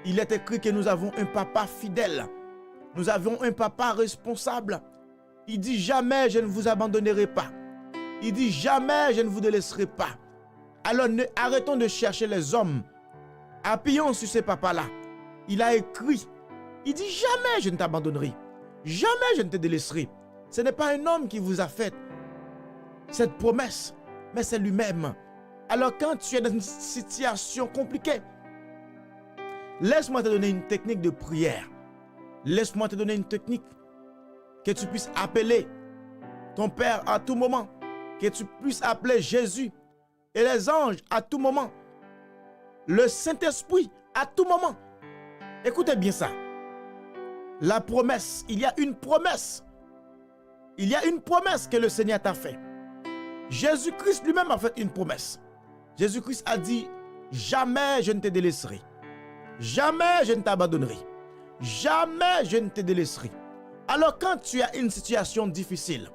Il est écrit que nous avons un papa fidèle. Nous avons un papa responsable. Il dit jamais je ne vous abandonnerai pas. Il dit jamais je ne vous délaisserai pas. Alors arrêtons de chercher les hommes. Appuyons sur ce papa-là. Il a écrit. Il dit jamais je ne t'abandonnerai. Jamais je ne te délaisserai. Ce n'est pas un homme qui vous a fait cette promesse, mais c'est lui-même. Alors quand tu es dans une situation compliquée, laisse-moi te donner une technique de prière. Laisse-moi te donner une technique que tu puisses appeler ton Père à tout moment, que tu puisses appeler Jésus et les anges à tout moment, le Saint-Esprit à tout moment. Écoutez bien ça. La promesse, il y a une promesse. Il y a une promesse que le Seigneur t'a fait. Jésus-Christ lui-même a fait une promesse. Jésus-Christ a dit, jamais je ne te délaisserai. Jamais je ne t'abandonnerai. Jamais je ne te délaisserai. Alors quand tu as une situation difficile,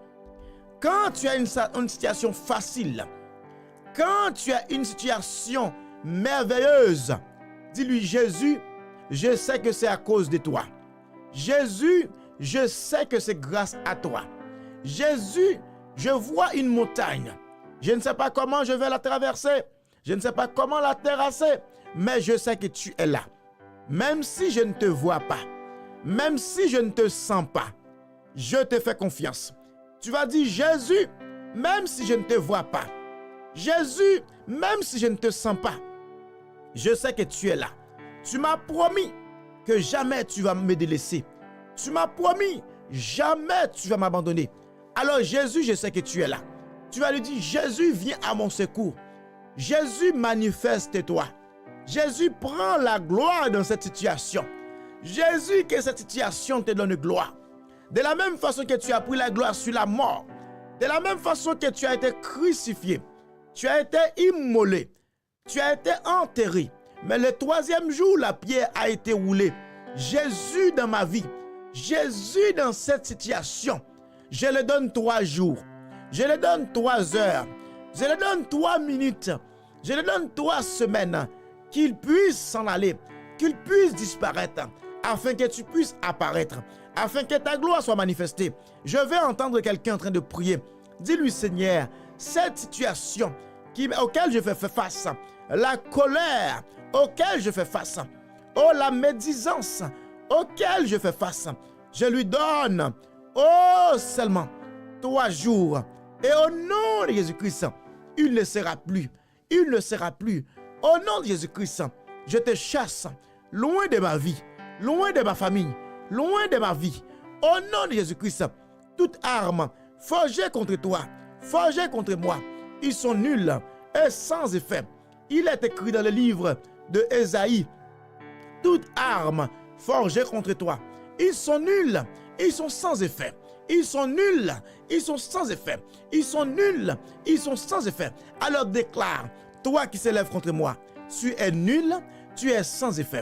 quand tu as une situation facile, quand tu as une situation merveilleuse, dis-lui, Jésus, je sais que c'est à cause de toi. Jésus, je sais que c'est grâce à toi. Jésus, je vois une montagne. Je ne sais pas comment je vais la traverser. Je ne sais pas comment la terrasser. Mais je sais que tu es là. Même si je ne te vois pas. Même si je ne te sens pas. Je te fais confiance. Tu vas dire, Jésus, même si je ne te vois pas. Jésus, même si je ne te sens pas. Je sais que tu es là. Tu m'as promis que jamais tu vas me délaisser. Tu m'as promis, jamais tu vas m'abandonner. Alors Jésus, je sais que tu es là. Tu vas lui dire, Jésus, viens à mon secours. Jésus, manifeste-toi. Jésus, prends la gloire dans cette situation. Jésus, que cette situation te donne gloire. De la même façon que tu as pris la gloire sur la mort. De la même façon que tu as été crucifié. Tu as été immolé. Tu as été enterré. Mais le troisième jour, la pierre a été roulée. Jésus dans ma vie. Jésus dans cette situation. Je le donne 3 jours. Je le donne 3 heures. Je le donne 3 minutes. Je le donne 3 semaines. Qu'il puisse s'en aller. Qu'il puisse disparaître. Afin que tu puisses apparaître. Afin que ta gloire soit manifestée. Je vais entendre quelqu'un en train de prier. Dis-lui, Seigneur, cette situation auquel je fais face, la colère auquel je fais face, oh la médisance auquel je fais face, je lui donne, oh seulement 3 jours. Et au nom de Jésus-Christ, il ne sera plus. Il ne sera plus. Au nom de Jésus-Christ, je te chasse loin de ma vie, loin de ma famille, loin de ma vie. Au nom de Jésus-Christ, toute arme forgée contre toi, forgée contre moi, ils sont nuls et sans effet. Il est écrit dans le livre de Ésaïe, toute arme forgée contre toi, ils sont nuls, ils sont sans effet. Ils sont nuls, ils sont sans effet. Ils sont nuls, ils sont sans effet. Alors déclare, toi qui s'élèves contre moi, tu es nul, tu es sans effet.